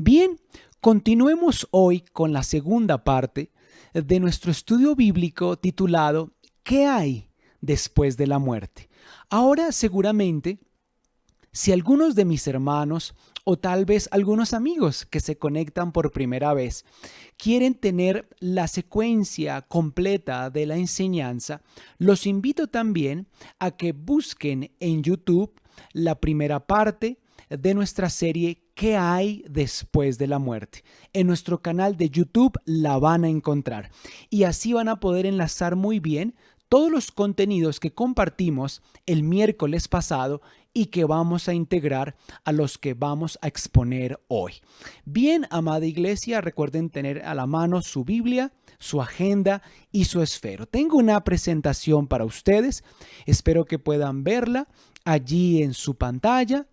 Bien, continuemos hoy con la segunda parte de nuestro estudio bíblico titulado ¿Qué hay después de la muerte? Ahora seguramente, si algunos de mis hermanos o tal vez algunos amigos que se conectan por primera vez quieren tener la secuencia completa de la enseñanza, los invito también a que busquen en YouTube la primera parte de nuestra serie ¿Qué hay después de la muerte? En nuestro canal de YouTube la van a encontrar y así van a poder enlazar muy bien todos los contenidos que compartimos el miércoles pasado y que vamos a integrar a los que vamos a exponer hoy. Bien, amada iglesia, recuerden tener a la mano su Biblia, su agenda y su esfero. Tengo una presentación para ustedes, espero que puedan verla allí en su pantalla.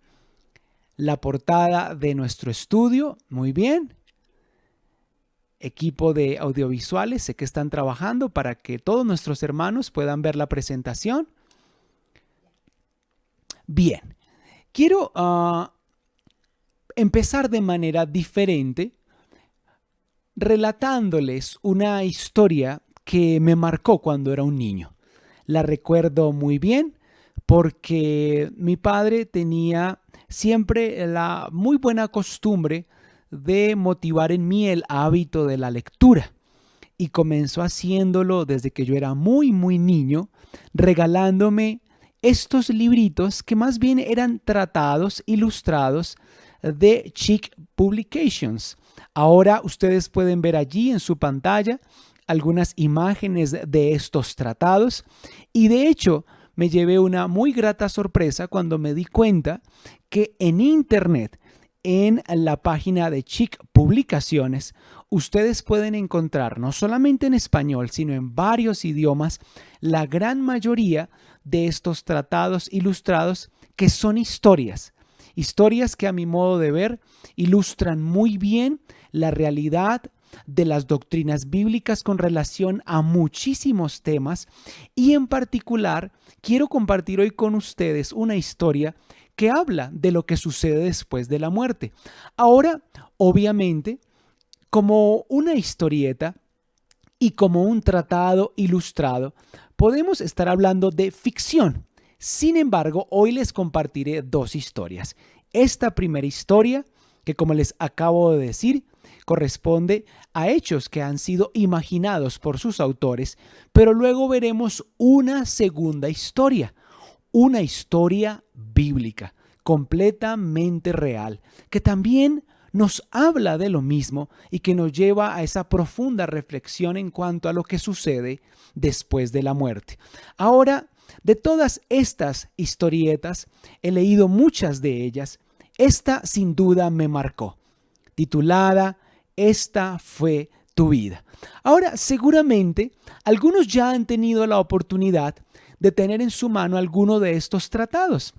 La portada de nuestro estudio, muy bien. Equipo de audiovisuales, sé que están trabajando para que todos nuestros hermanos puedan ver la presentación. Bien, quiero empezar de manera diferente relatándoles una historia que me marcó cuando era un niño. La recuerdo muy bien porque mi padre tenía siempre la muy buena costumbre de motivar en mí el hábito de la lectura y comenzó haciéndolo desde que yo era muy niño, regalándome estos libritos que más bien eran tratados ilustrados de Chick Publications. Ahora ustedes pueden ver allí en su pantalla algunas imágenes de estos tratados y de hecho me llevé una muy grata sorpresa cuando me di cuenta que en internet, en la página de Chick Publicaciones, ustedes pueden encontrar no solamente en español, sino en varios idiomas, la gran mayoría de estos tratados ilustrados que son historias. Historias que a mi modo de ver ilustran muy bien la realidad de las doctrinas bíblicas con relación a muchísimos temas y en particular quiero compartir hoy con ustedes una historia que habla de lo que sucede después de la muerte. Ahora, obviamente, como una historieta y como un tratado ilustrado, podemos estar hablando de ficción. Sin embargo, hoy les compartiré dos historias. Esta primera historia, que como les acabo de decir, corresponde a hechos que han sido imaginados por sus autores, pero luego veremos una segunda historia, una historia bíblica, completamente real, que también nos habla de lo mismo y que nos lleva a esa profunda reflexión en cuanto a lo que sucede después de la muerte. Ahora, de todas estas historietas, he leído muchas de ellas. Esta sin duda me marcó, titulada Esta fue tu vida. Ahora, seguramente, algunos ya han tenido la oportunidad de tener en su mano alguno de estos tratados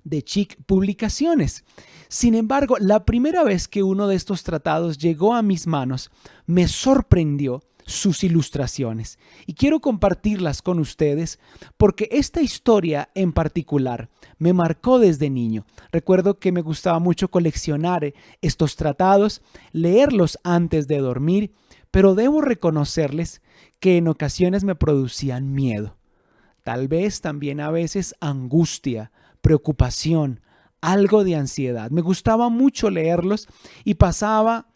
de Chick Publicaciones. Sin embargo, la primera vez que uno de estos tratados llegó a mis manos, me sorprendió sus ilustraciones y quiero compartirlas con ustedes porque esta historia en particular me marcó desde niño. Recuerdo que me gustaba mucho coleccionar estos tratados, leerlos antes de dormir, pero debo reconocerles que en ocasiones me producían miedo. Tal vez también a veces angustia, preocupación, algo de ansiedad. Me gustaba mucho leerlos y pasaba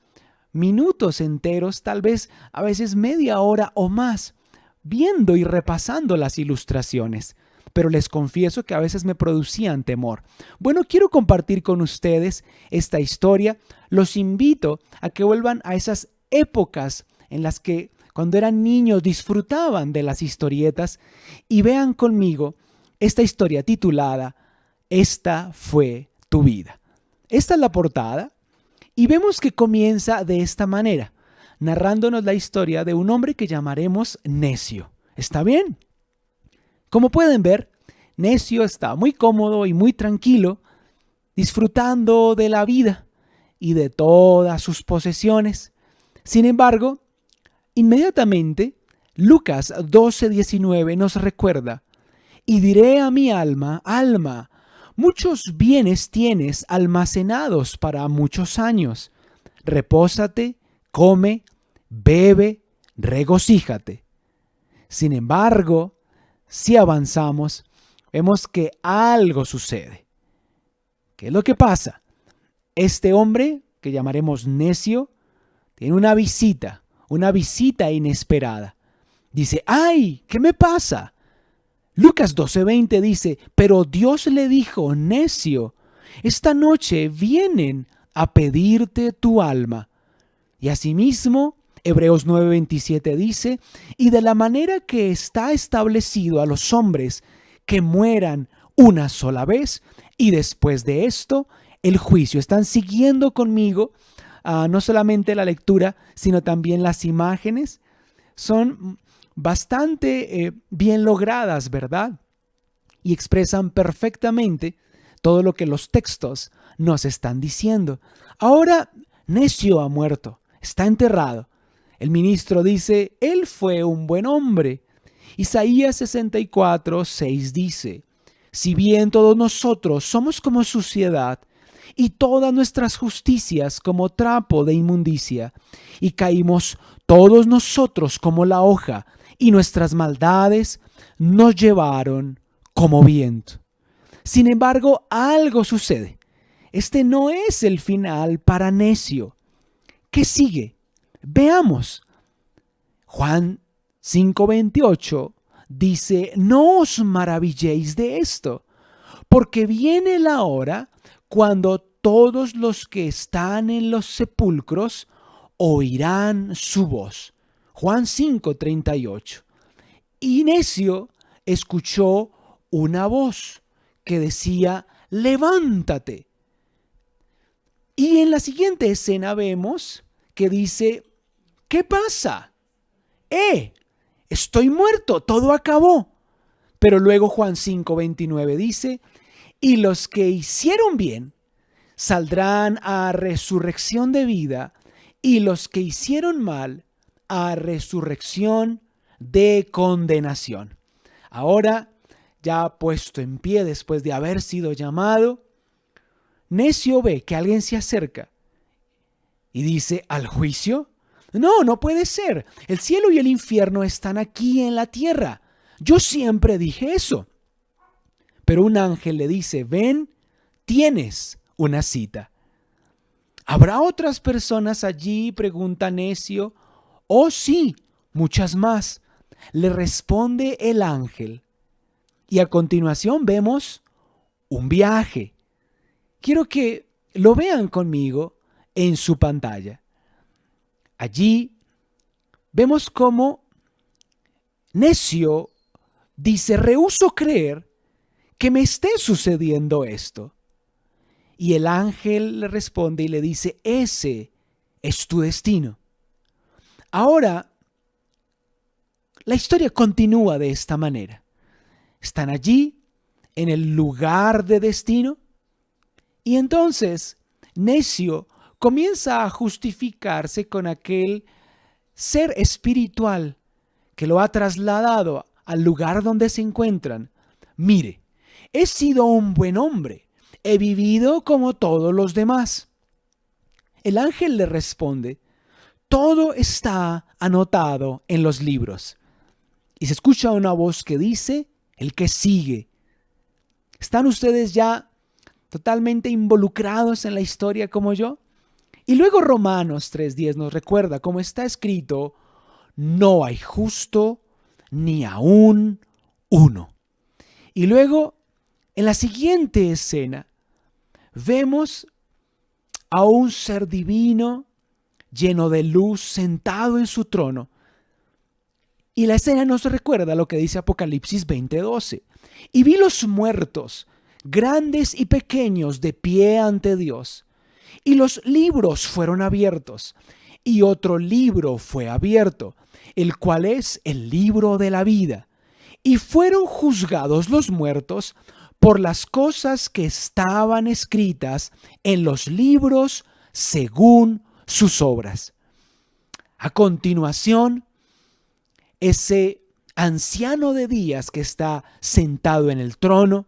minutos enteros, tal vez a veces media hora o más, viendo y repasando las ilustraciones. Pero les confieso que a veces me producían temor. Bueno, quiero compartir con ustedes esta historia. Los invito a que vuelvan a esas épocas en las que cuando eran niños disfrutaban de las historietas y vean conmigo esta historia titulada Esta fue tu vida. Esta es la portada y vemos que comienza de esta manera, narrándonos la historia de un hombre que llamaremos Necio. ¿Está bien? Como pueden ver, Necio está muy cómodo y muy tranquilo, disfrutando de la vida y de todas sus posesiones. Sin embargo, inmediatamente, Lucas 12:19 nos recuerda, y diré a mi alma, alma, muchos bienes tienes almacenados para muchos años. repósate, come, bebe, regocíjate. Sin embargo, si avanzamos, vemos que algo sucede. ¿Qué es lo que pasa? Este hombre, que llamaremos necio, tiene una visita inesperada. Dice, ¡ay! ¿Qué me pasa? Lucas 12:20 dice, pero Dios le dijo, necio, esta noche vienen a pedirte tu alma. Y asimismo, Hebreos 9:27 dice, y de la manera que está establecido a los hombres que mueran una sola vez, y después de esto, el juicio. Están siguiendo conmigo, no solamente la lectura, sino también las imágenes. Son bastante bien logradas, ¿verdad? Y expresan perfectamente todo lo que los textos nos están diciendo. Ahora, necio ha muerto, está enterrado. El ministro dice, él fue un buen hombre. Isaías 64:6 dice, si bien todos nosotros somos como suciedad, y todas nuestras justicias como trapo de inmundicia, y caímos todos nosotros como la hoja, y nuestras maldades nos llevaron como viento. Sin embargo, algo sucede. Este no es el final para necio. ¿Qué sigue? Veamos. Juan 5:28 dice, no os maravilléis de esto, porque viene la hora cuando todos los que están en los sepulcros oirán su voz. Juan 5:38. Y necio escuchó una voz que decía, levántate. Y en la siguiente escena vemos que dice, ¿qué pasa? Estoy muerto, todo acabó. Pero luego Juan 5:29 dice, y los que hicieron bien saldrán a resurrección de vida, y los que hicieron mal a resurrección de condenación. Ahora, ya puesto en pie después de haber sido llamado, necio ve que alguien se acerca y dice, ¿al juicio? No, no puede ser. El cielo y el infierno están aquí en la tierra. Yo siempre dije eso. Pero un ángel le dice, ven, tienes una cita. ¿Habrá otras personas allí? Pregunta necio. Oh, sí, muchas más. Le responde el ángel. Y a continuación vemos un viaje. Quiero que lo vean conmigo en su pantalla. Allí vemos cómo necio dice, rehúso creer que me esté sucediendo esto. Y el ángel le responde y le dice, ese es tu destino. Ahora, la historia continúa de esta manera. Están allí, en el lugar de destino, y entonces necio comienza a justificarse con aquel ser espiritual que lo ha trasladado al lugar donde se encuentran. Mire, he sido un buen hombre, he vivido como todos los demás. El ángel le responde, todo está anotado en los libros. Y se escucha una voz que dice, el que sigue. ¿Están ustedes ya totalmente involucrados en la historia como yo? Y luego Romanos 3:10 nos recuerda, como está escrito, no hay justo ni aún uno. Y luego, en la siguiente escena, vemos a un ser divino lleno de luz sentado en su trono. Y la escena nos recuerda lo que dice Apocalipsis 20:12. Y vi los muertos, grandes y pequeños, de pie ante Dios. Y los libros fueron abiertos. Y otro libro fue abierto, el cual es el libro de la vida. Y fueron juzgados los muertos por las cosas que estaban escritas en los libros según sus obras. A continuación, ese anciano de días que está sentado en el trono,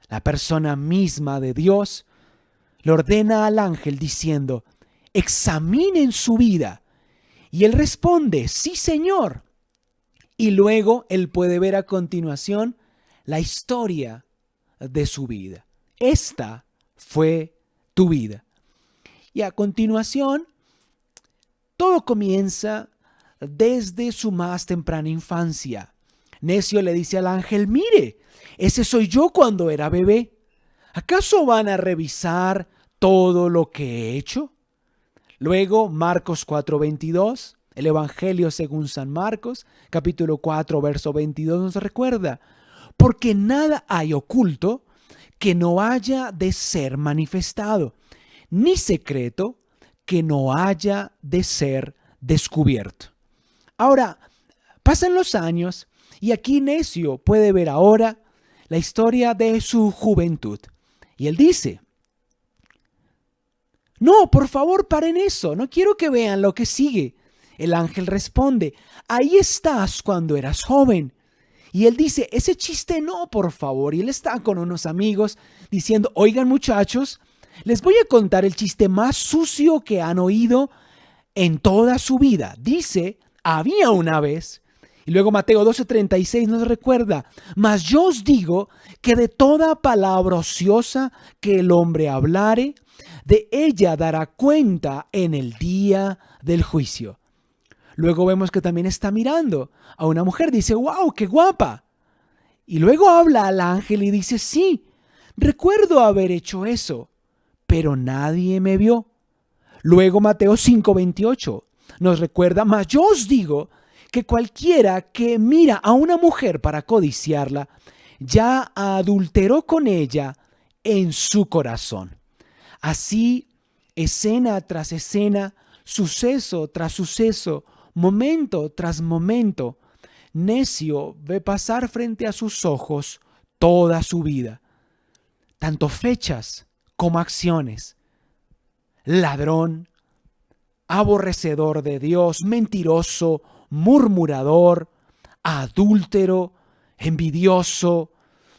la persona misma de Dios, le ordena al ángel diciendo, examinen su vida. Y él responde, sí, Señor. Y luego él puede ver a continuación la historia de su vida. Esta fue tu vida. Y a continuación, todo comienza desde su más temprana infancia. Necio le dice al ángel, mire, ese soy yo cuando era bebé. ¿Acaso van a revisar todo lo que he hecho? Luego, Marcos 4:22, el Evangelio según San Marcos, capítulo 4, verso 22, nos recuerda, porque nada hay oculto que no haya de ser manifestado, ni secreto que no haya de ser descubierto. Ahora, pasan los años y aquí Necio puede ver ahora la historia de su juventud. Y él dice, no, por favor, paren eso, no quiero que vean lo que sigue. El ángel responde, ahí estás cuando eras joven. Y él dice, ese chiste no, por favor. Y él está con unos amigos diciendo, oigan muchachos, les voy a contar el chiste más sucio que han oído en toda su vida. Dice, había una vez. Y luego Mateo 12:36 nos recuerda, mas yo os digo que de toda palabra ociosa que el hombre hablare, de ella dará cuenta en el día del juicio. Luego vemos que también está mirando a una mujer, dice, wow, qué guapa. Y luego habla al ángel y dice, sí, recuerdo haber hecho eso, pero nadie me vio. Luego Mateo 5:28 nos recuerda, mas yo os digo que cualquiera que mira a una mujer para codiciarla, ya adulteró con ella en su corazón. Así, escena tras escena, suceso tras suceso, momento tras momento, Necio ve pasar frente a sus ojos toda su vida, tanto fechas como acciones. Ladrón, aborrecedor de Dios, mentiroso, murmurador, adúltero, envidioso,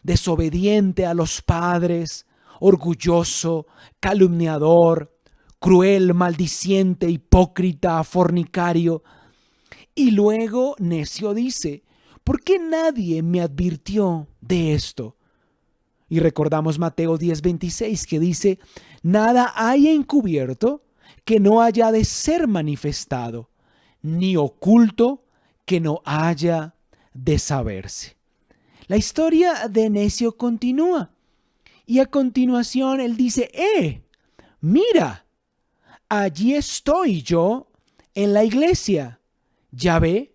desobediente a los padres, orgulloso, calumniador, cruel, maldiciente, hipócrita, fornicario. Y luego Necio dice, ¿por qué nadie me advirtió de esto? Y recordamos Mateo 10:26 que dice, nada hay encubierto que no haya de ser manifestado, ni oculto que no haya de saberse. La historia de Necio continúa. Y a continuación él dice, mira, allí estoy yo en la iglesia. Ya ve,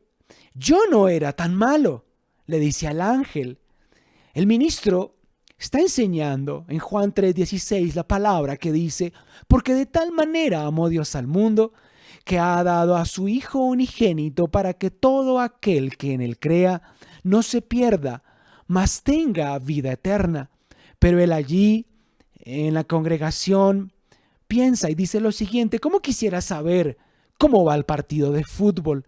yo no era tan malo, le dice al ángel. El ministro está enseñando en Juan 3:16 la palabra que dice, porque de tal manera amó Dios al mundo, que ha dado a su Hijo unigénito para que todo aquel que en él crea no se pierda, mas tenga vida eterna. Pero él allí, en la congregación, piensa y dice lo siguiente, ¿cómo quisiera saber cómo va el partido de fútbol?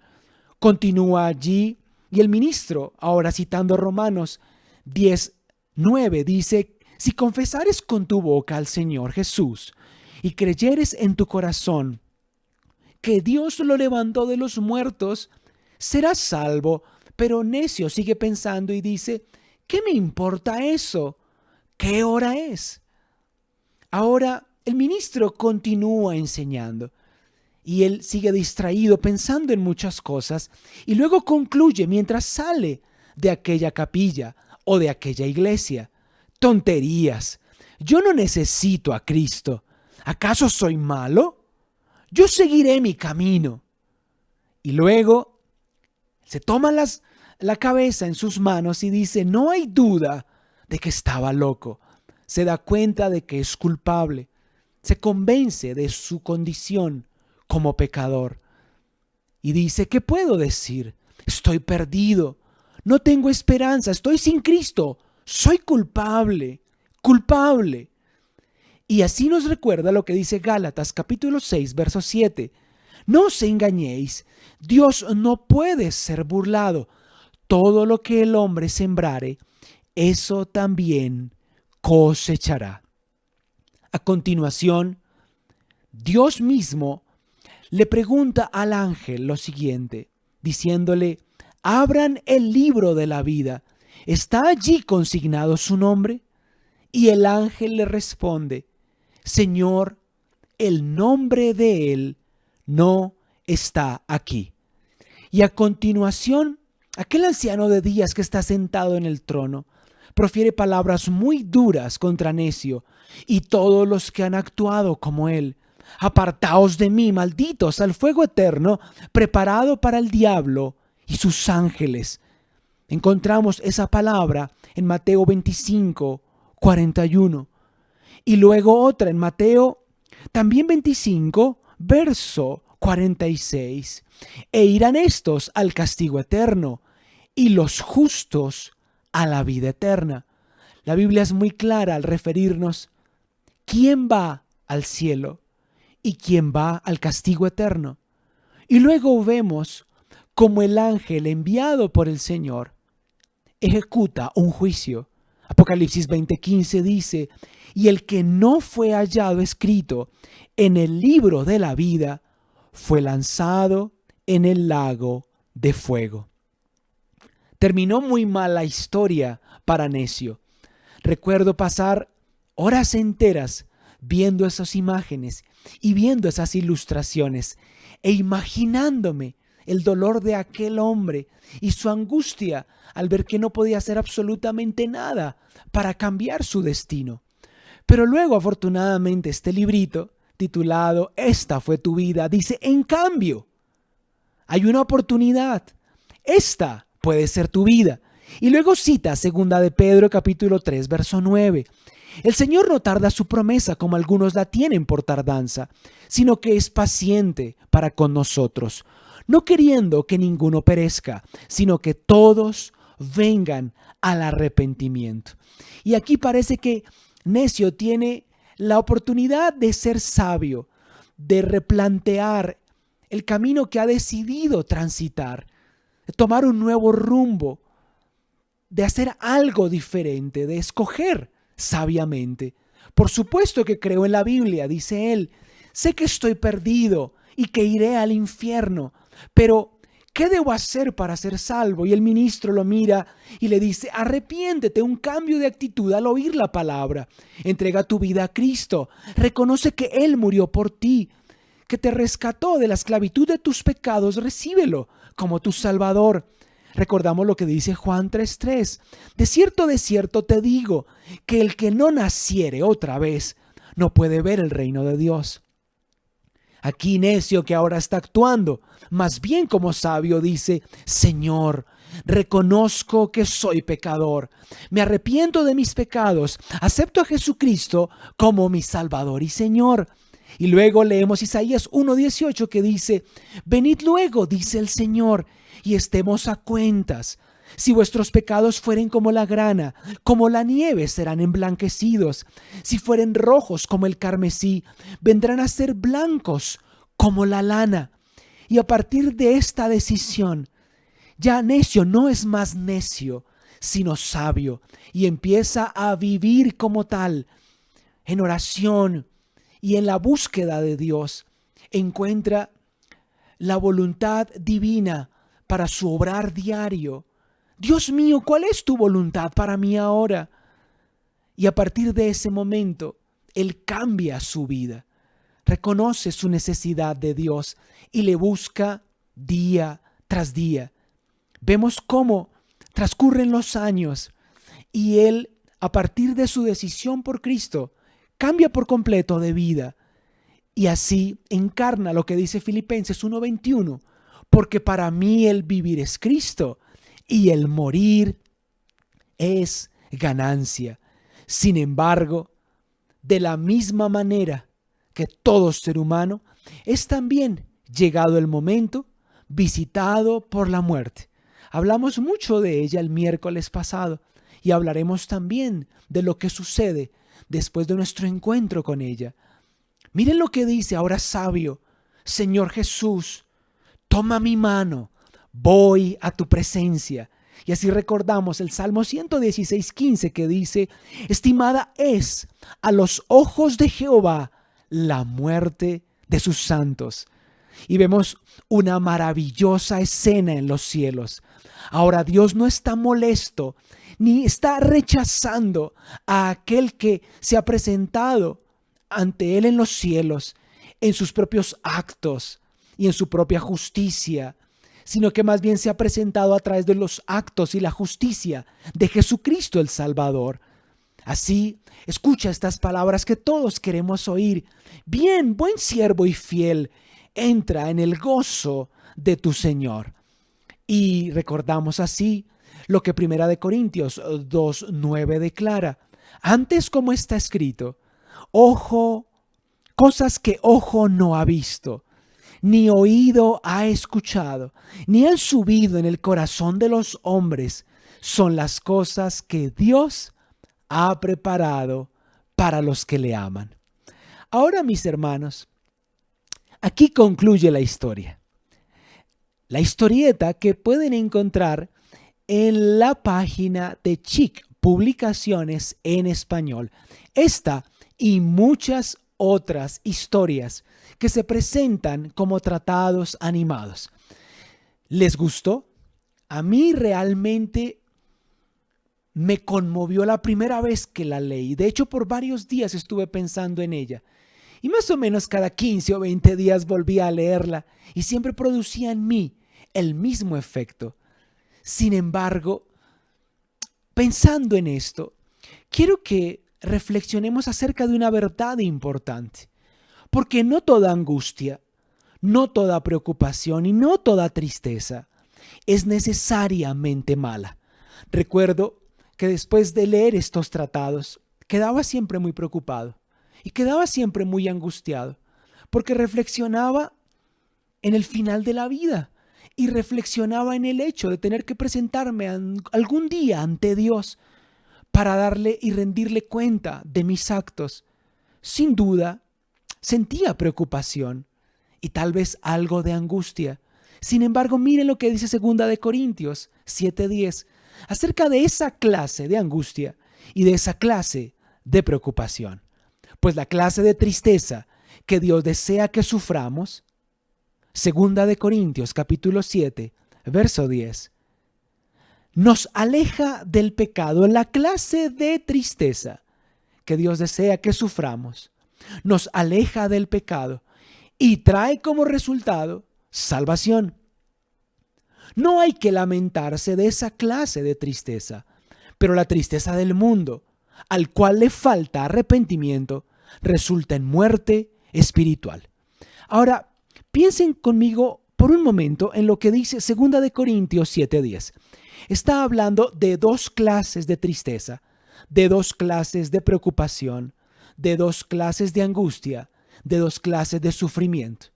Continúa allí y el ministro, ahora citando Romanos 10:9, dice, si confesares con tu boca al Señor Jesús y creyeres en tu corazón que Dios lo levantó de los muertos, serás salvo. Pero Necio sigue pensando y dice, ¿qué me importa eso? ¿Qué hora es? Ahora el ministro continúa enseñando y él sigue distraído pensando en muchas cosas y luego concluye mientras sale de aquella capilla o de aquella iglesia. Tonterías. Yo no necesito a Cristo. ¿Acaso soy malo? Yo seguiré mi camino. Y luego se toma la cabeza en sus manos y dice, no hay duda de que estaba loco. Se da cuenta de que es culpable. Se convence de su condición como pecador. Y dice, ¿qué puedo decir? Estoy perdido. No tengo esperanza. Estoy sin Cristo. Soy culpable. Culpable. Y así nos recuerda lo que dice Gálatas capítulo 6, verso 7. No os engañéis. Dios no puede ser burlado. Todo lo que el hombre sembrare, eso también cosechará. A continuación, Dios mismo le pregunta al ángel lo siguiente, diciéndole, abran el libro de la vida. ¿Está allí consignado su nombre? Y el ángel le responde, Señor, el nombre de él no está aquí. Y a continuación, aquel anciano de días que está sentado en el trono profiere palabras muy duras contra Necio y todos los que han actuado como él. Apartaos de mí, malditos, al fuego eterno preparado para el diablo y sus ángeles. Encontramos esa palabra en Mateo 25, 41. Y luego otra en Mateo también 25, verso 46. E irán estos al castigo eterno y los justos a la vida eterna. La Biblia es muy clara al referirnos quién va al cielo y quién va al castigo eterno. Y luego vemos cómo el ángel enviado por el Señor ejecuta un juicio. Apocalipsis 20:15 dice, y el que no fue hallado escrito en el libro de la vida fue lanzado en el lago de fuego. Terminó muy mal la historia para Necio. Recuerdo pasar horas enteras viendo esas imágenes y viendo esas ilustraciones e imaginándome el dolor de aquel hombre y su angustia al ver que no podía hacer absolutamente nada para cambiar su destino. Pero luego, afortunadamente, este librito titulado Esta fue tu vida dice, en cambio, hay una oportunidad. Esta puede ser tu vida. Y luego cita 2 de Pedro capítulo 3, verso 9. El Señor no tarda su promesa como algunos la tienen por tardanza, sino que es paciente para con nosotros, no queriendo que ninguno perezca, sino que todos vengan al arrepentimiento. Y aquí parece que Necio tiene la oportunidad de ser sabio, de replantear el camino que ha decidido transitar, de tomar un nuevo rumbo, de hacer algo diferente, de escoger sabiamente. Por supuesto que creo en la Biblia, dice él. Sé que estoy perdido y que iré al infierno, pero ¿qué debo hacer para ser salvo? Y el ministro lo mira y le dice, arrepiéntete, un cambio de actitud al oír la palabra. Entrega tu vida a Cristo. Reconoce que Él murió por ti, que te rescató de la esclavitud de tus pecados. Recíbelo como tu Salvador. Recordamos lo que dice Juan 3:3. De cierto te digo, que el que no naciere otra vez no puede ver el reino de Dios. Aquí Necio, que ahora está actuando más bien como sabio, dice, Señor, reconozco que soy pecador, me arrepiento de mis pecados, acepto a Jesucristo como mi Salvador y Señor. Y luego leemos Isaías 1:18 que dice, venid luego, dice el Señor, y estemos a cuentas. Si vuestros pecados fueren como la grana, como la nieve serán emblanquecidos. Si fueren rojos como el carmesí, vendrán a ser blancos como la lana. Y a partir de esta decisión, ya Necio no es más necio, sino sabio, y empieza a vivir como tal, en oración y en la búsqueda de Dios. Encuentra la voluntad divina para su obrar diario. Dios mío, ¿cuál es tu voluntad para mí ahora? Y a partir de ese momento, él cambia su vida, reconoce su necesidad de Dios y le busca día tras día. Vemos cómo transcurren los años y él, a partir de su decisión por Cristo, cambia por completo de vida. Y así encarna lo que dice Filipenses 1:21, porque para mí el vivir es Cristo y el morir es ganancia. Sin embargo, de la misma manera que todo ser humano, es también llegado el momento visitado por la muerte. Hablamos mucho de ella el miércoles pasado y hablaremos también de lo que sucede después de nuestro encuentro con ella. Miren lo que dice ahora sabio, Señor Jesús, toma mi mano, voy a tu presencia. Y así recordamos el Salmo 116:15 que dice, estimada es a los ojos de Jehová la muerte de sus santos. y vemos una maravillosa escena en los cielos. Ahora Dios no está molesto ni está rechazando a aquel que se ha presentado ante Él en los cielos, en sus propios actos y en su propia justicia, sino que más bien se ha presentado a través de los actos y la justicia de Jesucristo el Salvador. Así, escucha estas palabras que todos queremos oír. Bien, buen siervo y fiel, entra en el gozo de tu Señor. Y recordamos así lo que Primera de Corintios 2:9 declara. Antes, como está escrito, cosas que ojo no ha visto, ni oído ha escuchado, ni han subido en el corazón de los hombres, son las cosas que Dios ha preparado para los que le aman. Ahora, mis hermanos, aquí concluye la historia. La historieta que pueden encontrar en la página de Chic Publicaciones en Español. Esta y muchas otras historias que se presentan como tratados animados. ¿Les gustó? A mí realmente me conmovió la primera vez que la leí. De hecho, por varios días estuve pensando en ella. Y más o menos cada 15 o 20 días volvía a leerla y siempre producía en mí el mismo efecto. Sin embargo, pensando en esto, quiero que reflexionemos acerca de una verdad importante. Porque no toda angustia, no toda preocupación y no toda tristeza es necesariamente mala. Recuerdo que después de leer estos tratados, quedaba siempre muy preocupado y quedaba siempre muy angustiado, porque reflexionaba en el final de la vida y reflexionaba en el hecho de tener que presentarme algún día ante Dios para darle y rendirle cuenta de mis actos. Sin duda, sentía preocupación y tal vez algo de angustia. Sin embargo, miren lo que dice 2 de Corintios 7:10 acerca de esa clase de angustia y de esa clase de preocupación. Pues la clase de tristeza que Dios desea que suframos, 2 de Corintios capítulo 7, verso 10, nos aleja del pecado. La clase de tristeza que Dios desea que suframos nos aleja del pecado y trae como resultado salvación. No hay que lamentarse de esa clase de tristeza, pero la tristeza del mundo, al cual le falta arrepentimiento, resulta en muerte espiritual. Ahora, piensen conmigo por un momento en lo que dice 2 de Corintios 7:10. Está hablando de dos clases de tristeza, de dos clases de preocupación, de dos clases de angustia, de dos clases de sufrimiento.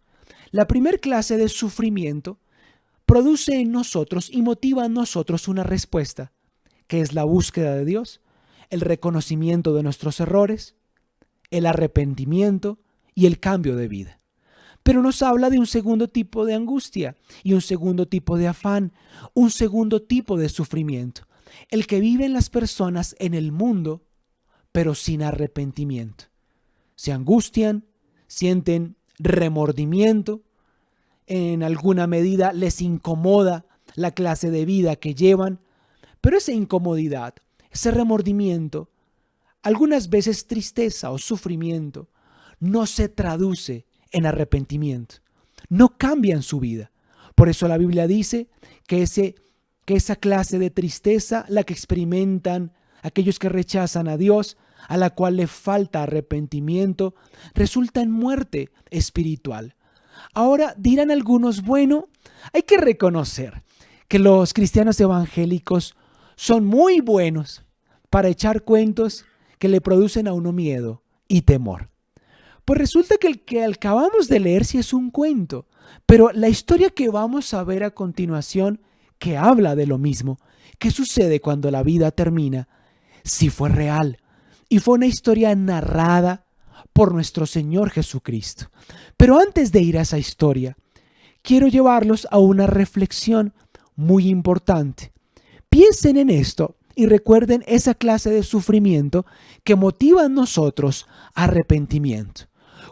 La primera clase de sufrimiento produce en nosotros y motiva en nosotros una respuesta, que es la búsqueda de Dios, el reconocimiento de nuestros errores, el arrepentimiento y el cambio de vida. Pero nos habla de un segundo tipo de angustia y un segundo tipo de afán, un segundo tipo de sufrimiento, el que viven las personas en el mundo, pero sin arrepentimiento. Se angustian, sienten remordimiento, en alguna medida les incomoda la clase de vida que llevan, pero esa incomodidad, ese remordimiento, algunas veces tristeza o sufrimiento, no se traduce en arrepentimiento, no cambian su vida. Por eso la Biblia dice que esa clase de tristeza, la que experimentan aquellos que rechazan a Dios, a la cual le falta arrepentimiento, resulta en muerte espiritual. Ahora dirán algunos, bueno, hay que reconocer que los cristianos evangélicos son muy buenos para echar cuentos que le producen a uno miedo y temor. Pues resulta que el que acabamos de leer sí es un cuento, pero la historia que vamos a ver a continuación, que habla de lo mismo, que sucede cuando la vida termina, sí fue real y fue una historia narrada por nuestro Señor Jesucristo. Pero antes de ir a esa historia, quiero llevarlos a una reflexión muy importante. Piensen en esto y recuerden esa clase de sufrimiento que motiva en nosotros arrepentimiento.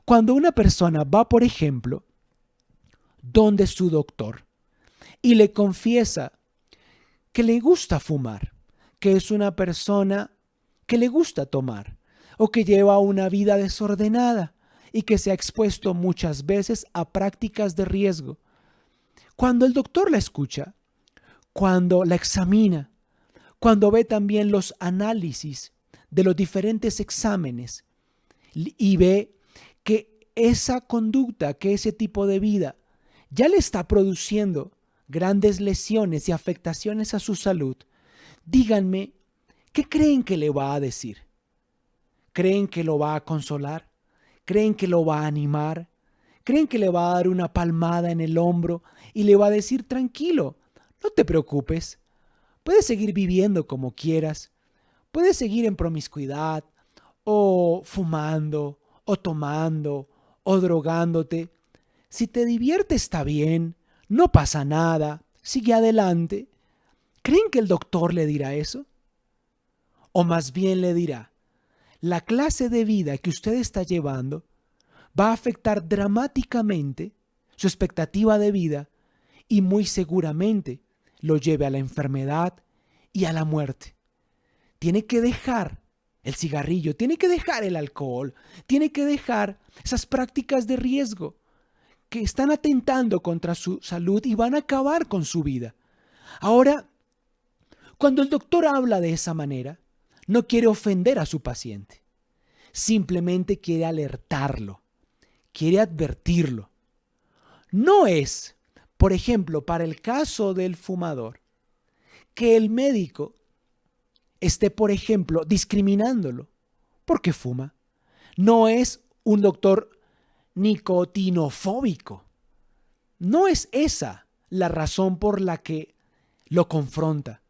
Cuando una persona va, por ejemplo, donde su doctor y le confiesa que le gusta fumar, que es una persona que le gusta tomar o que lleva una vida desordenada y que se ha expuesto muchas veces a prácticas de riesgo. Cuando el doctor la escucha, cuando la examina, cuando ve también los análisis de los diferentes exámenes y ve que esa conducta, que ese tipo de vida ya le está produciendo grandes lesiones y afectaciones a su salud, díganme, ¿qué creen que le va a decir? ¿Creen que lo va a consolar? ¿Creen que lo va a animar? ¿Creen que le va a dar una palmada en el hombro y le va a decir, tranquilo, no te preocupes, puedes seguir viviendo como quieras, puedes seguir en promiscuidad o fumando o tomando o drogándote? Si te divierte está bien, no pasa nada, sigue adelante. ¿Creen que el doctor le dirá eso? O más bien le dirá, la clase de vida que usted está llevando va a afectar dramáticamente su expectativa de vida y muy seguramente lo lleve a la enfermedad y a la muerte. Tiene que dejar el cigarrillo, tiene que dejar el alcohol, tiene que dejar esas prácticas de riesgo que están atentando contra su salud y van a acabar con su vida. Ahora, cuando el doctor habla de esa manera, no quiere ofender a su paciente, simplemente quiere alertarlo, quiere advertirlo. No es, por ejemplo, para el caso del fumador, que el médico esté, por ejemplo, discriminándolo porque fuma. No es un doctor nicotinofóbico. No es esa la razón por la que lo confronta.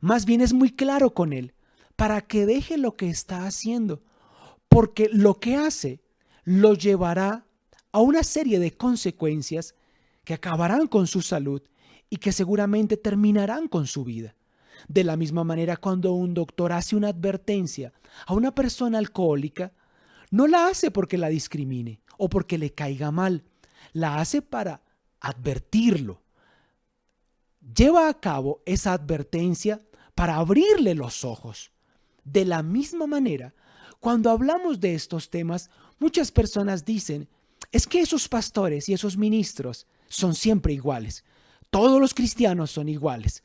Más bien es muy claro con él para que deje lo que está haciendo, porque lo que hace lo llevará a una serie de consecuencias que acabarán con su salud y que seguramente terminarán con su vida. De la misma manera, cuando un doctor hace una advertencia a una persona alcohólica, no la hace porque la discrimine o porque le caiga mal, la hace para advertirlo. Lleva a cabo esa advertencia para abrirle los ojos. De la misma manera, cuando hablamos de estos temas, muchas personas dicen, es que esos pastores y esos ministros son siempre iguales. Todos los cristianos son iguales.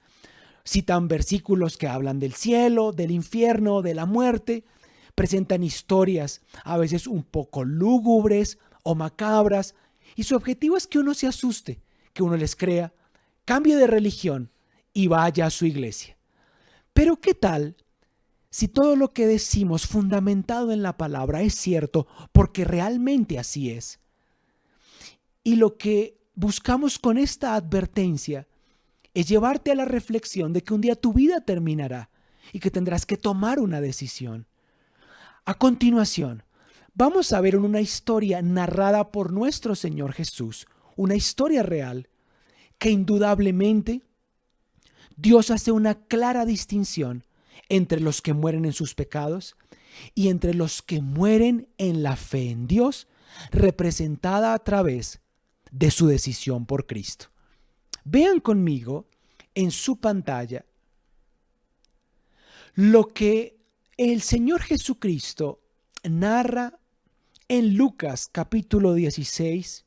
Citan versículos que hablan del cielo, del infierno, de la muerte. Presentan historias a veces un poco lúgubres o macabras. Y su objetivo es que uno se asuste, que uno les crea, cambie de religión y vaya a su iglesia. Pero ¿qué tal si todo lo que decimos fundamentado en la palabra es cierto porque realmente así es? Y lo que buscamos con esta advertencia es llevarte a la reflexión de que un día tu vida terminará y que tendrás que tomar una decisión. A continuación, vamos a ver una historia narrada por nuestro Señor Jesús, una historia real, que indudablemente Dios hace una clara distinción entre los que mueren en sus pecados y entre los que mueren en la fe en Dios, representada a través de su decisión por Cristo. Vean conmigo en su pantalla lo que el Señor Jesucristo narra en Lucas capítulo 16,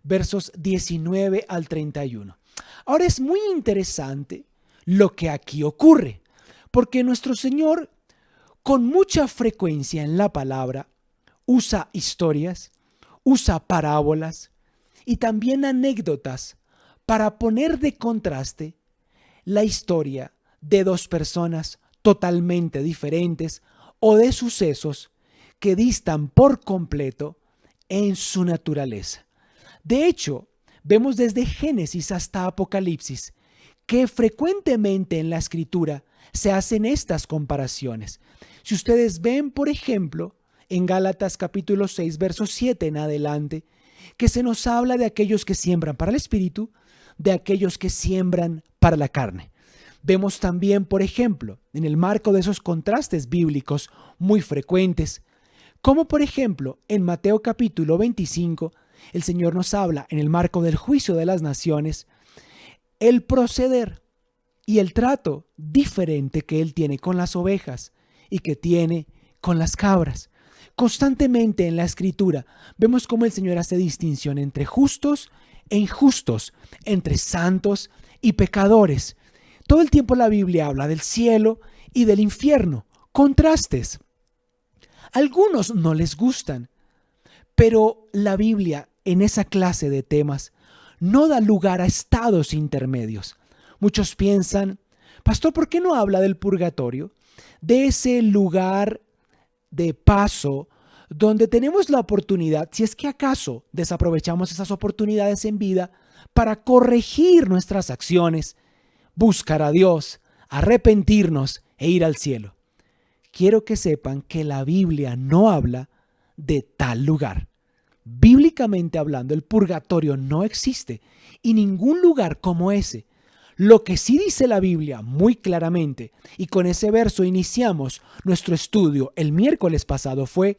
versos 19 al 31. Ahora es muy interesante lo que aquí ocurre, porque nuestro Señor con mucha frecuencia en la palabra usa historias, usa parábolas y también anécdotas para poner de contraste la historia de dos personas totalmente diferentes o de sucesos que distan por completo en su naturaleza. De hecho, vemos desde Génesis hasta Apocalipsis que frecuentemente en la Escritura se hacen estas comparaciones. Si ustedes ven, por ejemplo, en Gálatas capítulo 6, verso 7 en adelante, que se nos habla de aquellos que siembran para el Espíritu, de aquellos que siembran para la carne. Vemos también, por ejemplo, en el marco de esos contrastes bíblicos muy frecuentes, como por ejemplo en Mateo capítulo 25, el Señor nos habla en el marco del juicio de las naciones, el proceder y el trato diferente que Él tiene con las ovejas y que tiene con las cabras. Constantemente en la Escritura vemos cómo el Señor hace distinción entre justos e injustos, entre santos y pecadores. Todo el tiempo la Biblia habla del cielo y del infierno, contrastes. A algunos no les gustan, pero la Biblia en esa clase de temas no da lugar a estados intermedios. Muchos piensan, pastor, ¿por qué no habla del purgatorio? De ese lugar de paso donde tenemos la oportunidad, si es que acaso desaprovechamos esas oportunidades en vida, para corregir nuestras acciones, buscar a Dios, arrepentirnos e ir al cielo. Quiero que sepan que la Biblia no habla de tal lugar. Bíblicamente hablando, el purgatorio no existe y ningún lugar como ese. Lo que sí dice la Biblia muy claramente, y con ese verso iniciamos nuestro estudio el miércoles pasado, fue: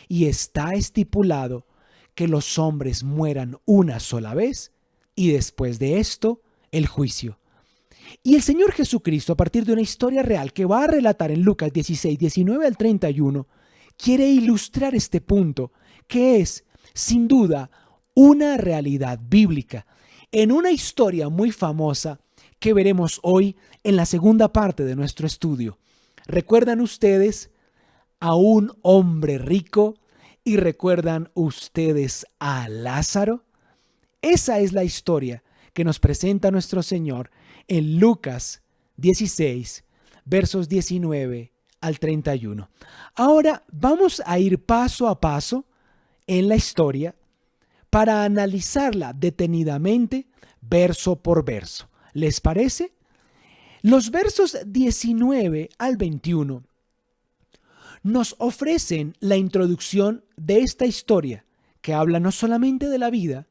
y está estipulado que los hombres mueran una sola vez y después de esto el juicio. Y el Señor Jesucristo, a partir de una historia real que va a relatar en Lucas 16, 19 al 31, quiere ilustrar este punto, que es, sin duda, una realidad bíblica, en una historia muy famosa que veremos hoy en la segunda parte de nuestro estudio. ¿Recuerdan ustedes a un hombre rico y recuerdan ustedes a Lázaro? Esa es la historia que nos presenta nuestro Señor en Lucas 16, versos 19 al 31. Ahora vamos a ir paso a paso en la historia para analizarla detenidamente, verso por verso. ¿Les parece? Los versos 19 al 21 nos ofrecen la introducción de esta historia que habla no solamente de la vida,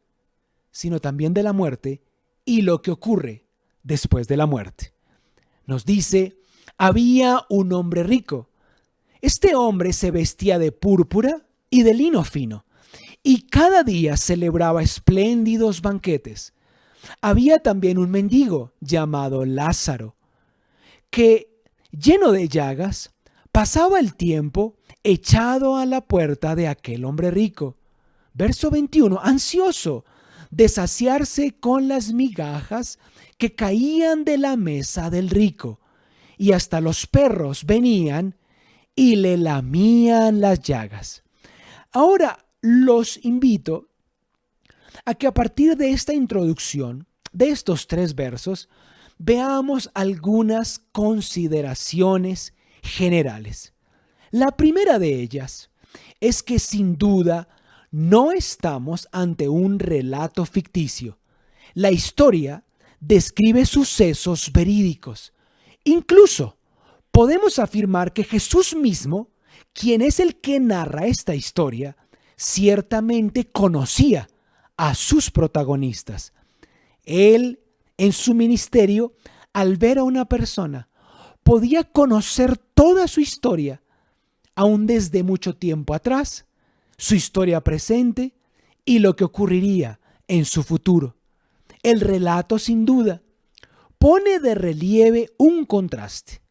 sino también de la muerte y lo que ocurre después de la muerte. Nos dice: había un hombre rico. Este hombre se vestía de púrpura y de lino fino, y cada día celebraba espléndidos banquetes. Había también un mendigo llamado Lázaro, que, lleno de llagas, pasaba el tiempo echado a la puerta de aquel hombre rico. Verso 21, ansioso de saciarse con las migajas que caían de la mesa del rico, y hasta los perros venían y le lamían las llagas. Ahora los invito a que a partir de esta introducción, de estos 3 versos, veamos algunas consideraciones generales. La primera de ellas es que sin duda no estamos ante un relato ficticio. La historia describe sucesos verídicos. Incluso podemos afirmar que Jesús mismo, quien es el que narra esta historia, ciertamente conocía a sus protagonistas. Él, en su ministerio, al ver a una persona, podía conocer toda su historia, aún desde mucho tiempo atrás, su historia presente y lo que ocurriría en su futuro. El relato, sin duda, pone de relieve un contraste.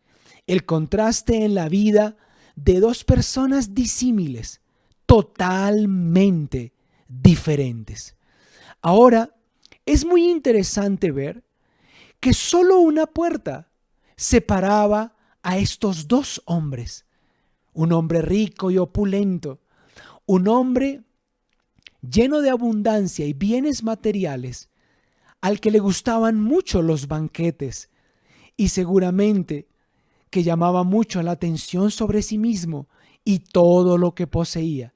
El contraste en la vida de 2 personas disímiles, totalmente diferentes. Ahora, es muy interesante ver que solo una puerta separaba a estos 2 hombres. Un hombre rico y opulento, un hombre lleno de abundancia y bienes materiales, al que le gustaban mucho los banquetes y seguramente que llamaba mucho la atención sobre sí mismo y todo lo que poseía.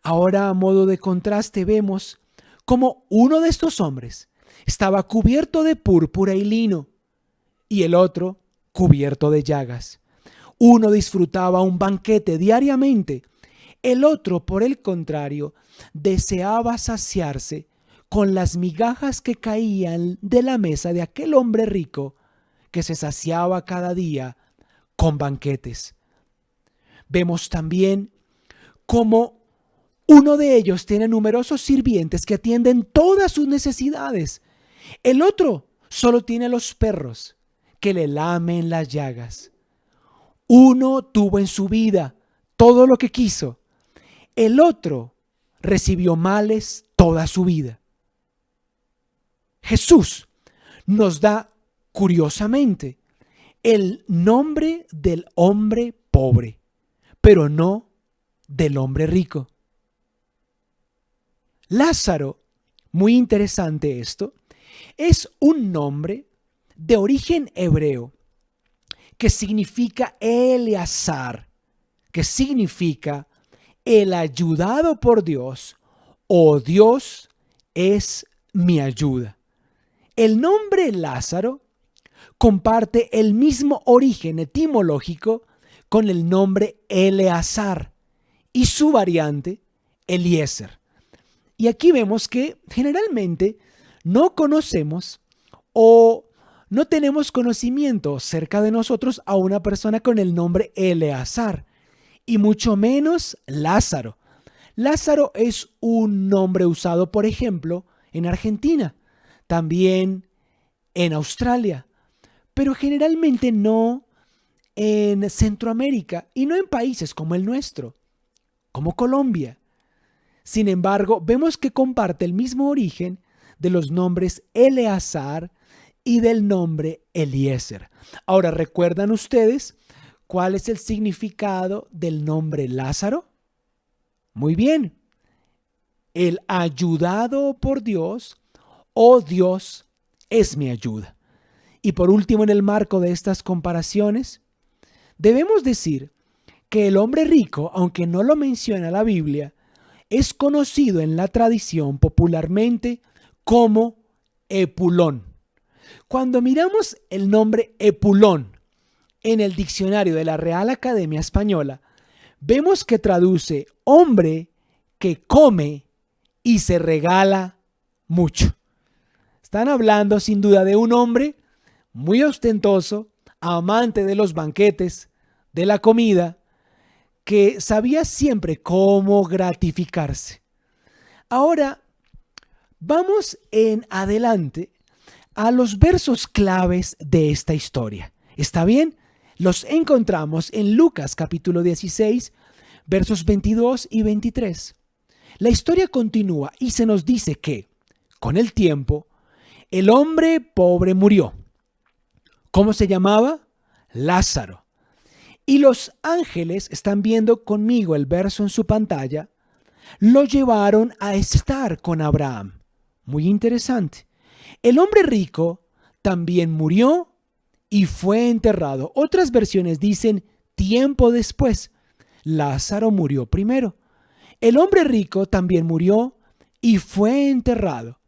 Ahora, a modo de contraste, vemos cómo uno de estos hombres estaba cubierto de púrpura y lino y el otro cubierto de llagas. Uno disfrutaba un banquete diariamente, el otro, por el contrario, deseaba saciarse con las migajas que caían de la mesa de aquel hombre rico que se saciaba cada día con banquetes. Vemos también cómo Uno de ellos tiene numerosos sirvientes que atienden todas sus necesidades. El otro solo tiene a los perros que le lamen las llagas. Uno tuvo en su vida todo lo que quiso. El otro recibió males toda su vida. Jesús nos da, curiosamente, el nombre del hombre pobre, pero no del hombre rico. Lázaro, muy interesante esto, es un nombre de origen hebreo que significa Eleazar, que significa el ayudado por Dios o Dios es mi ayuda. El nombre Lázaro comparte el mismo origen etimológico con el nombre Eleazar y su variante Eliezer. Y aquí vemos que generalmente no conocemos o no tenemos conocimiento cerca de nosotros a una persona con el nombre Eleazar y mucho menos Lázaro. Lázaro es un nombre usado, por ejemplo, en Argentina, también en Australia, pero generalmente no en Centroamérica y no en países como el nuestro, como Colombia. Sin embargo, vemos que comparte el mismo origen de los nombres Eleazar y del nombre Eliezer. Ahora, ¿recuerdan ustedes cuál es el significado del nombre Lázaro? Muy bien, el ayudado por Dios o Dios es mi ayuda. Y por último, en el marco de estas comparaciones, debemos decir que el hombre rico, aunque no lo menciona la Biblia, es conocido en la tradición popularmente como Epulón. Cuando miramos el nombre Epulón en el diccionario de la Real Academia Española, vemos que traduce hombre que come y se regala mucho. Están hablando sin duda de un hombre muy ostentoso, amante de los banquetes, de la comida, que sabía siempre cómo gratificarse. Ahora, vamos en adelante a los versos claves de esta historia. ¿Está bien? Los encontramos en Lucas capítulo 16, versos 22 y 23. La historia continúa y se nos dice que, con el tiempo, el hombre pobre murió. ¿Cómo se llamaba? Lázaro. Y los ángeles, están viendo conmigo el verso en su pantalla, lo llevaron a estar con Abraham. Muy interesante. El hombre rico también murió y fue enterrado. Otras versiones dicen tiempo después. Lázaro murió primero. El hombre rico también murió y fue enterrado.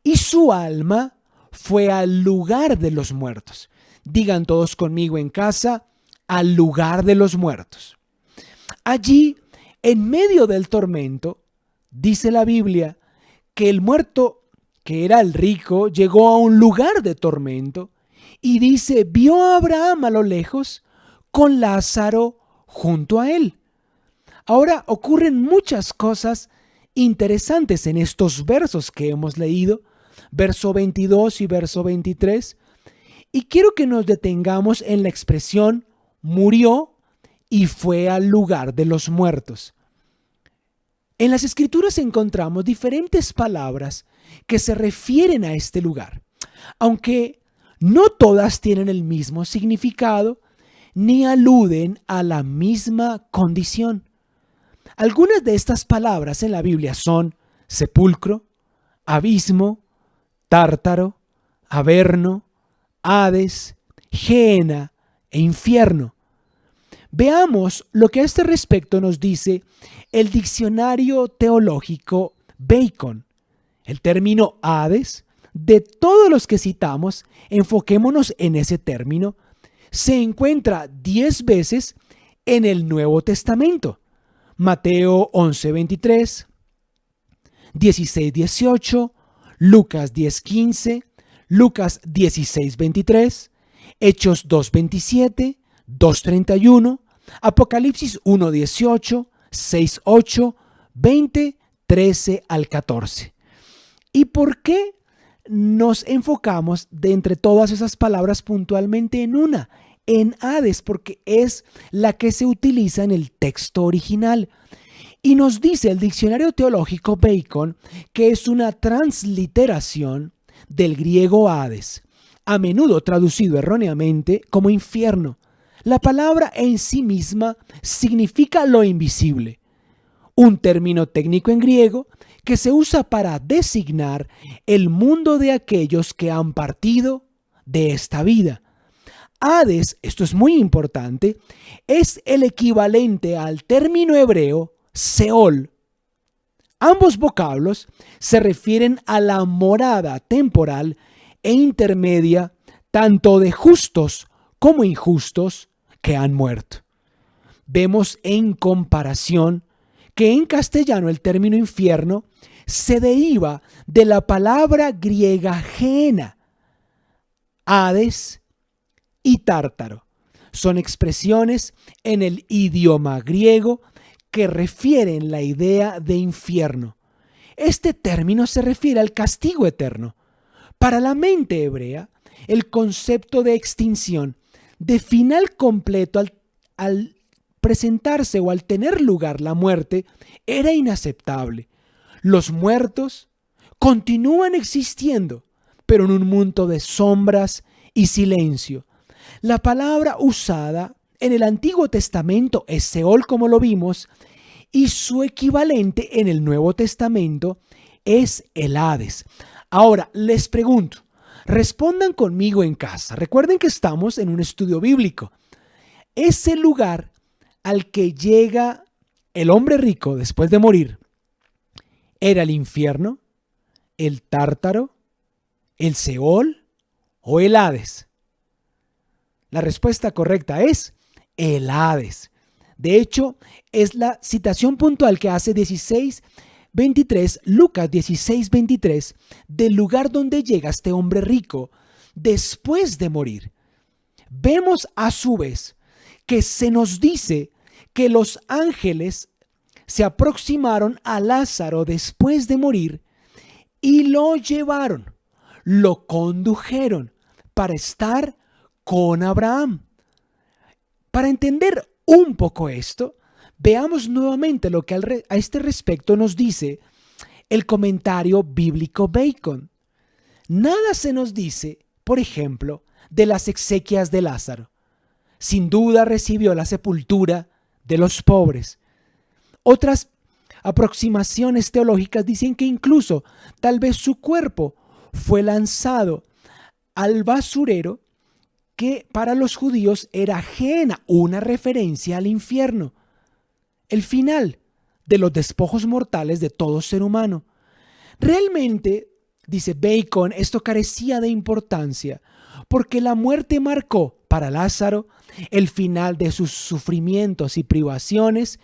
Y su alma fue al lugar de los muertos. Digan todos conmigo en casa, al lugar de los muertos. Allí, en medio del tormento, dice la Biblia que el muerto, que era el rico, llegó a un lugar de tormento y dice, vio a Abraham a lo lejos con Lázaro junto a él. Ahora ocurren muchas cosas interesantes en estos versos que hemos leído, verso 22 y verso 23, y quiero que nos detengamos en la expresión murió y fue al lugar de los muertos. En las Escrituras encontramos diferentes palabras que se refieren a este lugar, aunque no todas tienen el mismo significado ni aluden a la misma condición. Algunas de estas palabras en la Biblia son sepulcro, abismo, tártaro, averno, Hades, Gehenna e infierno. Veamos lo que a este respecto nos dice el diccionario teológico Bacon. El término Hades, de todos los que citamos, enfoquémonos en ese término, se encuentra 10 veces en el Nuevo Testamento. Mateo 11:23, 16:18, Lucas 10:15, Lucas 16:23, Hechos 2:27, 2:31, Apocalipsis 1:18, 6:8, 20, 13 al 14. ¿Y por qué nos enfocamos de entre todas esas palabras puntualmente en una? En Hades, porque es la que se utiliza en el texto original. Y nos dice el diccionario teológico Bacon que es una transliteración del griego Hades, a menudo traducido erróneamente como infierno. La palabra en sí misma significa lo invisible, un término técnico en griego que se usa para designar el mundo de aquellos que han partido de esta vida. Hades, esto es muy importante, es el equivalente al término hebreo Seol. Ambos vocablos se refieren a la morada temporal e intermedia tanto de justos como injustos que han muerto. Vemos en comparación que en castellano el término infierno se deriva de la palabra griega Gehenna. Hades y Tártaro son expresiones en el idioma griego que refieren la idea de infierno. Este término se refiere al castigo eterno. Para la mente hebrea, el concepto de extinción, de final completo al presentarse o al tener lugar la muerte, era inaceptable. Los muertos continúan existiendo, pero en un mundo de sombras y silencio. La palabra usada en el Antiguo Testamento es Seol, como lo vimos, y su equivalente en el Nuevo Testamento es el Hades. Ahora, les pregunto, respondan conmigo en casa. Recuerden que estamos en un estudio bíblico. Ese lugar al que llega el hombre rico después de morir, ¿era el infierno, el Tártaro, el Seol o el Hades? La respuesta correcta es el Hades. De hecho, es la citación puntual que hace Lucas 16:23, del lugar donde llega este hombre rico después de morir. Vemos a su vez que se nos dice que los ángeles se aproximaron a Lázaro después de morir y lo llevaron, lo condujeron para estar con Abraham. Para entender un poco esto, veamos nuevamente lo que a este respecto nos dice el comentario bíblico Bacon. Nada se nos dice, por ejemplo, de las exequias de Lázaro. Sin duda recibió la sepultura de los pobres. Otras aproximaciones teológicas dicen que incluso tal vez su cuerpo fue lanzado al basurero, que para los judíos era Gehenna, una referencia al infierno, el final de los despojos mortales de todo ser humano. Realmente, dice Bacon, esto carecía de importancia, porque la muerte marcó para Lázaro el final de sus sufrimientos y privaciones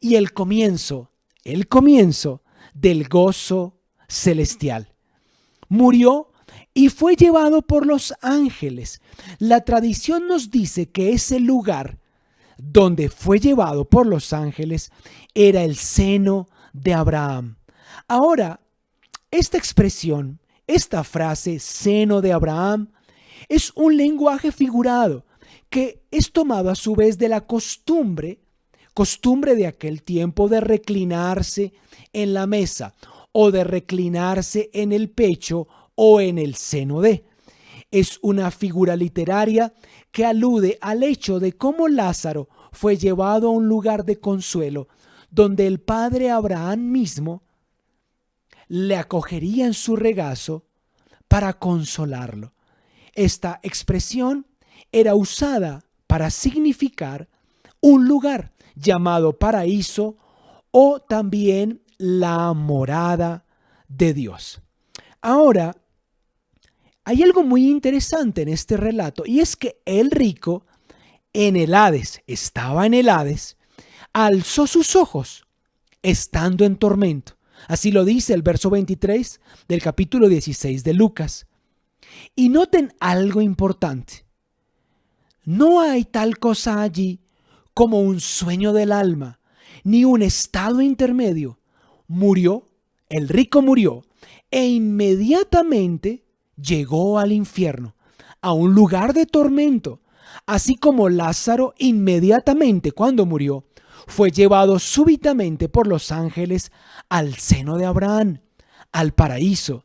y el comienzo del gozo celestial. Murió y fue llevado por los ángeles. La tradición nos dice que ese lugar donde fue llevado por los ángeles era el seno de Abraham. Ahora, esta expresión, esta frase, seno de Abraham, es un lenguaje figurado que es tomado a su vez de la costumbre de aquel tiempo de reclinarse en la mesa o de reclinarse en el pecho o en el seno de. Es una figura literaria que alude al hecho de cómo Lázaro fue llevado a un lugar de consuelo donde el padre Abraham mismo le acogería en su regazo para consolarlo. Esta expresión era usada para significar un lugar llamado paraíso o también la morada de Dios. Ahora, hay algo muy interesante en este relato, y es que el rico estaba en el Hades, alzó sus ojos estando en tormento. Así lo dice el verso 23 del capítulo 16 de Lucas. Y noten algo importante. No hay tal cosa allí como un sueño del alma, ni un estado intermedio, murió, el rico murió, e inmediatamente llegó al infierno, a un lugar de tormento, así como Lázaro inmediatamente cuando murió, fue llevado súbitamente por los ángeles al seno de Abraham, al paraíso.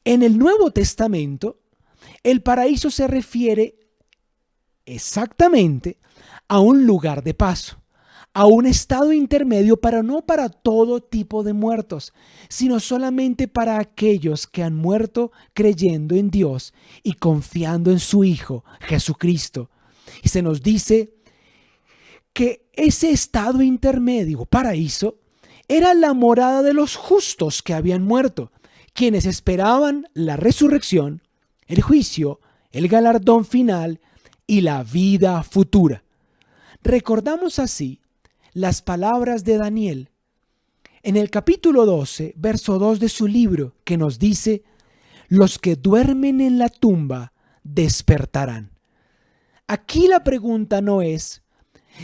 En el Nuevo Testamento, el paraíso se refiere exactamente a un lugar de paso, a un estado intermedio, para no para todo tipo de muertos, sino solamente para aquellos que han muerto creyendo en Dios y confiando en su Hijo, Jesucristo. Y se nos dice que ese estado intermedio, paraíso, era la morada de los justos que habían muerto, quienes esperaban la resurrección, el juicio, el galardón final y la vida futura. Recordamos así las palabras de Daniel en el capítulo 12, verso 2 de su libro, que nos dice: los que duermen en la tumba despertarán. Aquí la pregunta no es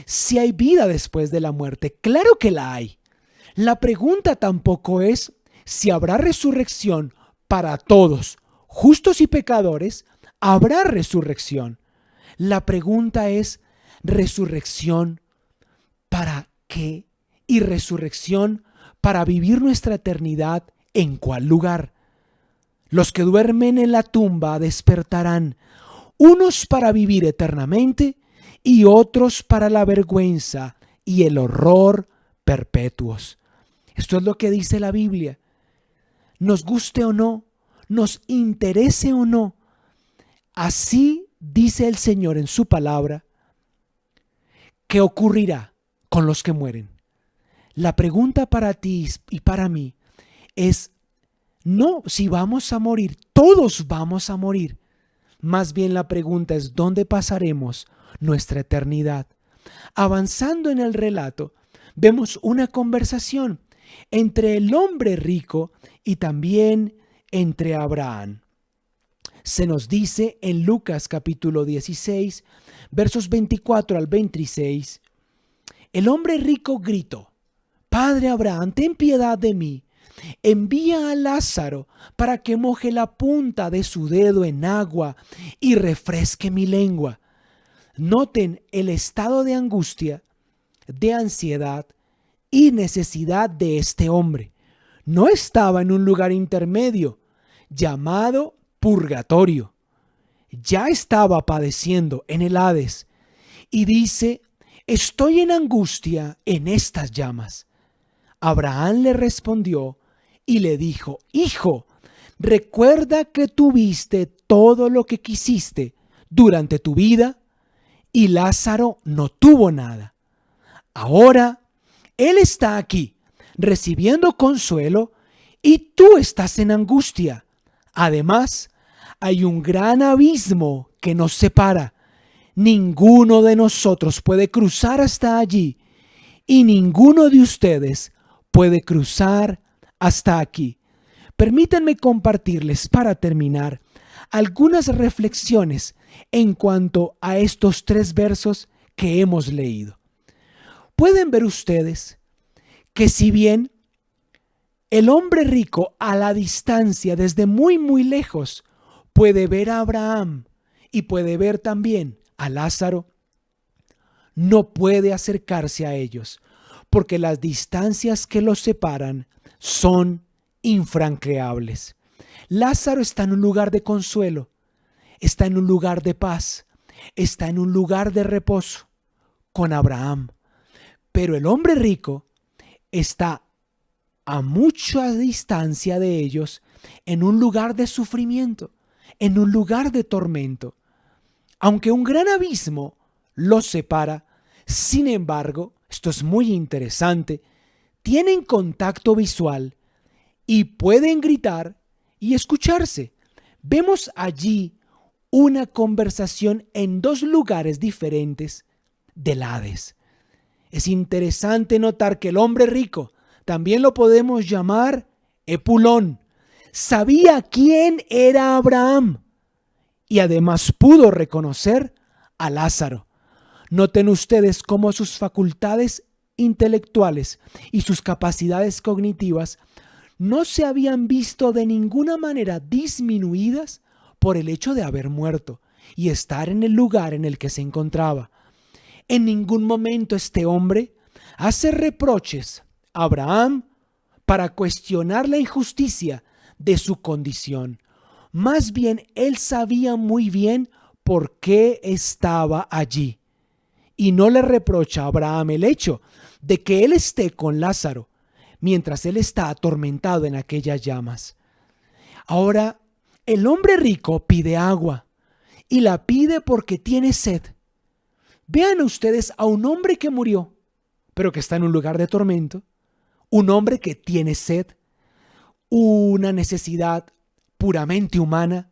si hay vida después de la muerte. Claro que la hay. La pregunta tampoco es si habrá resurrección para todos, justos y pecadores. Habrá resurrección. La pregunta es: ¿resurrección para qué? Y resurrección para vivir nuestra eternidad, ¿en cuál lugar? Los que duermen en la tumba despertarán, unos para vivir eternamente y otros para la vergüenza y el horror perpetuos. Esto es lo que dice la Biblia. Nos guste o no, nos interese o no, así dice el Señor en su palabra. ¿Qué ocurrirá con los que mueren? La pregunta para ti y para mí es no si vamos a morir, todos vamos a morir. Más bien la pregunta es ¿dónde pasaremos nuestra eternidad? Avanzando en el relato, vemos una conversación entre el hombre rico y también entre Abraham. Se nos dice en Lucas capítulo 16, versos 24 al 26, el hombre rico gritó: Padre Abraham, ten piedad de mí. Envía a Lázaro para que moje la punta de su dedo en agua y refresque mi lengua. Noten el estado de angustia, de ansiedad y necesidad de este hombre. No estaba en un lugar intermedio llamado purgatorio. Ya estaba padeciendo en el Hades y dice: estoy en angustia en estas llamas. Abraham le respondió y le dijo: Hijo, recuerda que tuviste todo lo que quisiste durante tu vida y Lázaro no tuvo nada. Ahora él está aquí recibiendo consuelo y tú estás en angustia. Además, hay un gran abismo que nos separa. Ninguno de nosotros puede cruzar hasta allí y ninguno de ustedes puede cruzar hasta aquí. Permítanme compartirles para terminar algunas reflexiones en cuanto a estos 3 versos que hemos leído. Pueden ver ustedes que si bien el hombre rico a la distancia, desde muy muy lejos, puede ver a Abraham y puede ver también a Lázaro, no puede acercarse a ellos, porque las distancias que los separan son infranqueables. Lázaro está en un lugar de consuelo, está en un lugar de paz, está en un lugar de reposo con Abraham. Pero el hombre rico está a mucha distancia de ellos, en un lugar de sufrimiento, en un lugar de tormento. Aunque un gran abismo los separa, sin embargo, esto es muy interesante, tienen contacto visual y pueden gritar y escucharse. Vemos allí una conversación en 2 lugares diferentes del Hades. Es interesante notar que el hombre rico, también lo podemos llamar Epulón, sabía quién era Abraham y además pudo reconocer a Lázaro. Noten ustedes cómo sus facultades intelectuales y sus capacidades cognitivas no se habían visto de ninguna manera disminuidas por el hecho de haber muerto y estar en el lugar en el que se encontraba. En ningún momento este hombre hace reproches a Abraham para cuestionar la injusticia de su condición. Más bien, él sabía muy bien por qué estaba allí. Y no le reprocha a Abraham el hecho de que él esté con Lázaro mientras él está atormentado en aquellas llamas. Ahora, el hombre rico pide agua y la pide porque tiene sed. Vean ustedes a un hombre que murió, pero que está en un lugar de tormento, un hombre que tiene sed, una necesidad puramente humana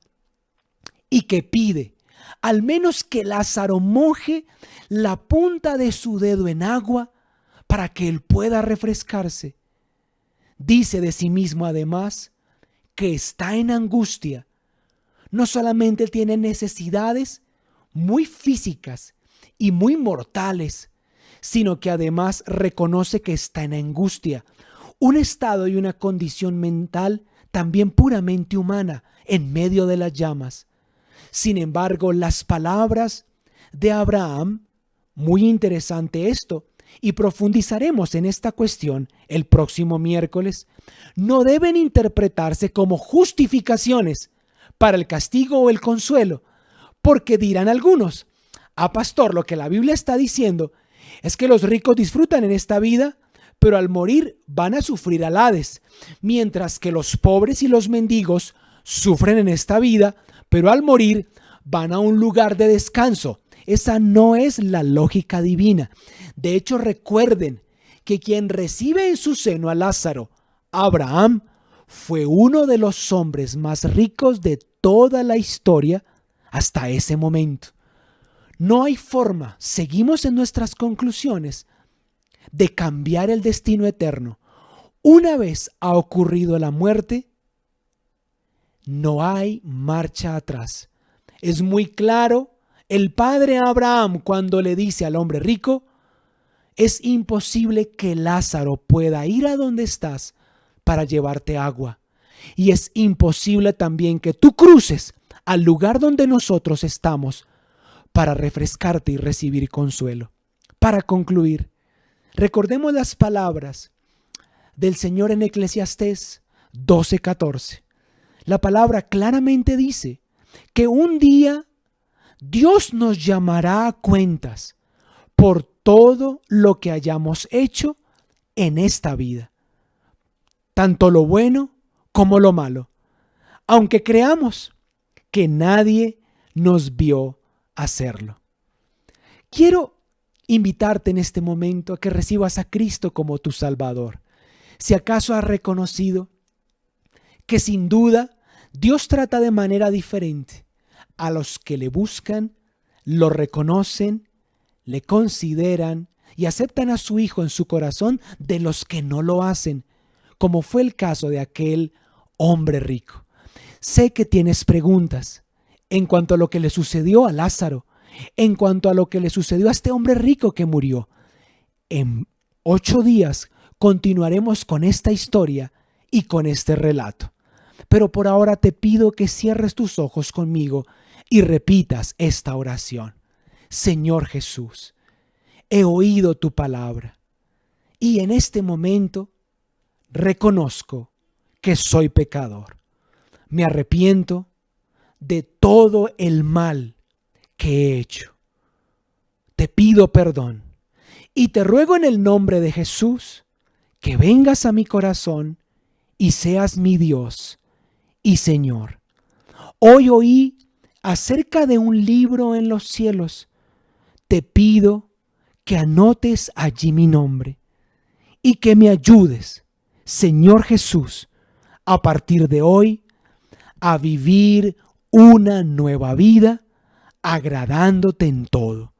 y que pide al menos que Lázaro moje la punta de su dedo en agua para que él pueda refrescarse. Dice de sí mismo además que está en angustia. No solamente tiene necesidades muy físicas y muy mortales, sino que además reconoce que está en angustia, un estado y una condición mental también puramente humana en medio de las llamas. Sin embargo, las palabras de Abraham, muy interesante esto, y profundizaremos en esta cuestión el próximo miércoles, no deben interpretarse como justificaciones para el castigo o el consuelo, porque dirán algunos: pastor, lo que la Biblia está diciendo es que los ricos disfrutan en esta vida, pero al morir van a sufrir al Hades, mientras que los pobres y los mendigos sufren en esta vida, pero al morir van a un lugar de descanso. Esa no es la lógica divina. De hecho, recuerden que quien recibe en su seno a Lázaro, Abraham, fue uno de los hombres más ricos de toda la historia hasta ese momento. No hay forma, seguimos en nuestras conclusiones, de cambiar el destino eterno. Una vez ha ocurrido la muerte, no hay marcha atrás. Es muy claro el padre Abraham cuando le dice al hombre rico: es imposible que Lázaro pueda ir a donde estás para llevarte agua. Y es imposible también que tú cruces al lugar donde nosotros estamos para refrescarte y recibir consuelo. Para concluir, recordemos las palabras del Señor en Eclesiastés 12:14. La palabra claramente dice que un día Dios nos llamará a cuentas por todo lo que hayamos hecho en esta vida, tanto lo bueno como lo malo, aunque creamos que nadie nos vio hacerlo. Quiero invitarte en este momento a que recibas a Cristo como tu Salvador. Si acaso has reconocido que sin duda Dios trata de manera diferente a los que le buscan, lo reconocen, le consideran y aceptan a su Hijo en su corazón, de los que no lo hacen, como fue el caso de aquel hombre rico. Sé que tienes preguntas en cuanto a lo que le sucedió a Lázaro, en cuanto a lo que le sucedió a este hombre rico que murió. En 8 días continuaremos con esta historia y con este relato. Pero por ahora te pido que cierres tus ojos conmigo y repitas esta oración. Señor Jesús, he oído tu palabra y en este momento reconozco que soy pecador. Me arrepiento de todo el mal que he hecho. Te pido perdón y te ruego en el nombre de Jesús que vengas a mi corazón y seas mi Dios y Señor. Hoy oí acerca de un libro en los cielos. Te pido que anotes allí mi nombre y que me ayudes, Señor Jesús, a partir de hoy a vivir una nueva vida agradándote en todo.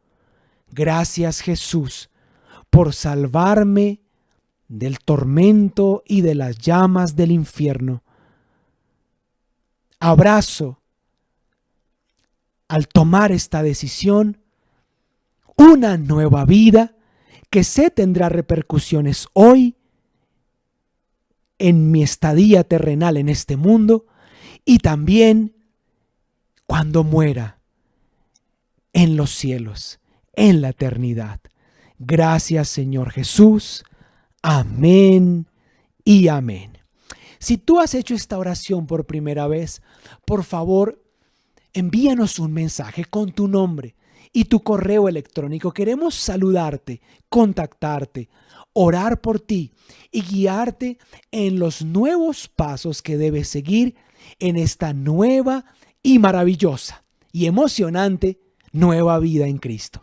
Gracias, Jesús, por salvarme del tormento y de las llamas del infierno. Abrazo, al tomar esta decisión, una nueva vida que sé tendrá repercusiones hoy en mi estadía terrenal en este mundo y también cuando muera en los cielos, en la eternidad. Gracias, Señor Jesús. Amén y amén. Si tú has hecho esta oración por primera vez, por favor, envíanos un mensaje con tu nombre y tu correo electrónico. Queremos saludarte, contactarte, orar por ti y guiarte en los nuevos pasos que debes seguir en esta nueva y maravillosa y emocionante nueva vida en Cristo.